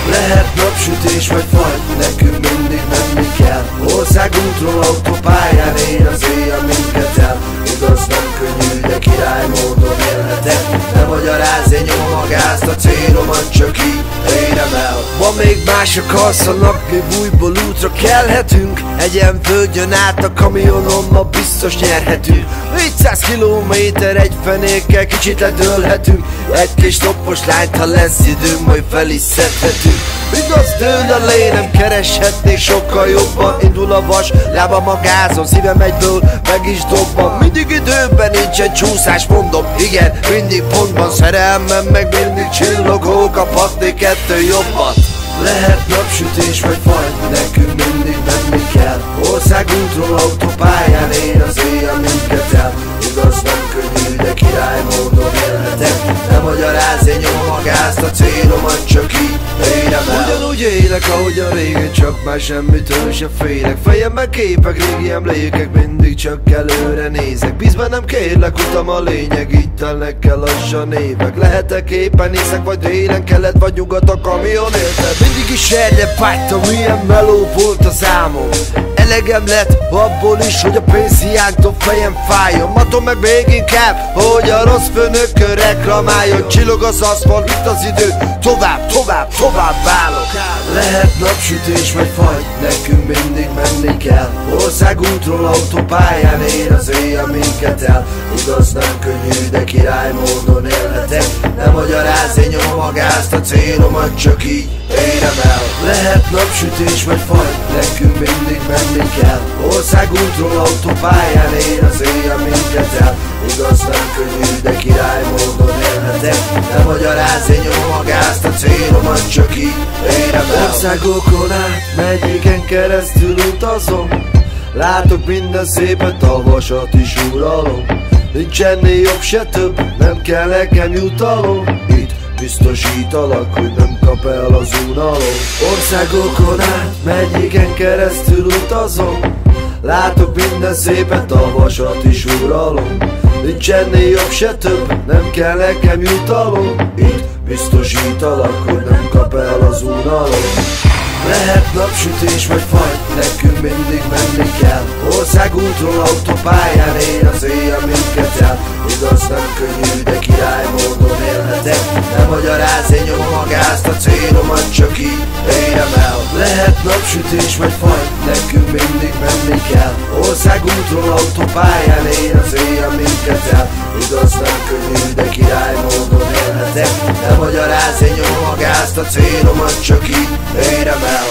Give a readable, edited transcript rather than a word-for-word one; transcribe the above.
Lehet napsütés vagy fagy, nekünk mindig menni kell. Országútról, autópályán ér az éjjel minket el. Igaz, nem könnyű, de király módon élhetek. Ne magyarázz, én nyomom a gázt, a célomat csak így érem el. Van még mások alszanak, mi újból útra kelhetünk. Egyen földjön át a kamionon, ma biztos nyerhetünk. 400 kilométer egy fenékkel kicsit ledőlhetünk. Egy kis toppos lányt, ha lesz időnk, majd fel is szedhetünk. Igaz, dől a lé, nem kereshetnék sokkal jobban. Indul a vas, lábam a gázon, szívem egyből meg is dobban. Mindig időben, nincsen csúszás, mondom, igen, mindig pontban. Szerelmem meg mindig csillogó, kaphatnék kettő jobbat. Lehet napsütés vagy fagy, nekünk mindig menni kell. Országútról, autópályán ér az éjjel minket el. Igaz, nem könnyű, de király módon élhetek. Ne magyarázz, én nyomom a gázt, a célomat csak így érem el. Ugyanúgy élek, ahogyan régen, csak már semmitől se félek. Fejemben képek, régi emlékek, mindig csak előre nézek. Bíz bennem, kérlek, utam a lényeg, így telnek el lassan évek. Lehetek éppen észak vagy délen, kelet vagy nyugat, a kamion éltem. Mindig is erre vágytam, milyen meló volt az álmom. Elegem lett abból is, hogy a pénz hiánytól fejem fájjon. Matom meg még inkább, hogy a rossz főnökön reklamáljon. Csillog az aszfalt, itt az idő, tovább válok. Lehet napsütés vagy fagy, nekünk mindig menni kell. Országútról, autópályán ér az éjjel minket el. Igaz, nem könnyű, de király módon élhetek. Ne magyarázz, én nyomom a gázt, a célomat csak így érem el. Lehet napsütés vagy fagy, nekünk mindig menni kell. Országútról, autópályán ér az éjjel minket el. Igaz, nem könnyű, de király módon élhetek. Ne magyarázz, én nyomom a gázt, a célomat csak így érem el. Országokon át, megyéken keresztül utazom. Látok minden szépet, a vasat is uralom. Nincs ennél jobb se több, nem kell nekem jutalom. Itt biztosítalak, hogy nem kap el az unalom. Országokon át, megyéken keresztül utazom. Látok minden szépet, a vasat is uralom. Nincs ennél jobb se több, nem kell nekem jutalom. Itt biztosítalak, hogy nem kap el az unalom. Lehet napsütés vagy fagy, nekünk mindig menni kell. Országútról, autópályán ér az éjjel minket el. Igaz, nem könnyű, de király módon élhetek. Ne magyarázz, én nyomom a gázt, a célomat csak így érem el. Lehet napsütés vagy fagy, nekünk mindig menni kell. Országútról, autópályán ér az éjjel minket el. Igaz, nem könnyű, de király módon élhetek. Ne magyarázz, én nyomom a gázt, a célomat csak így érem el.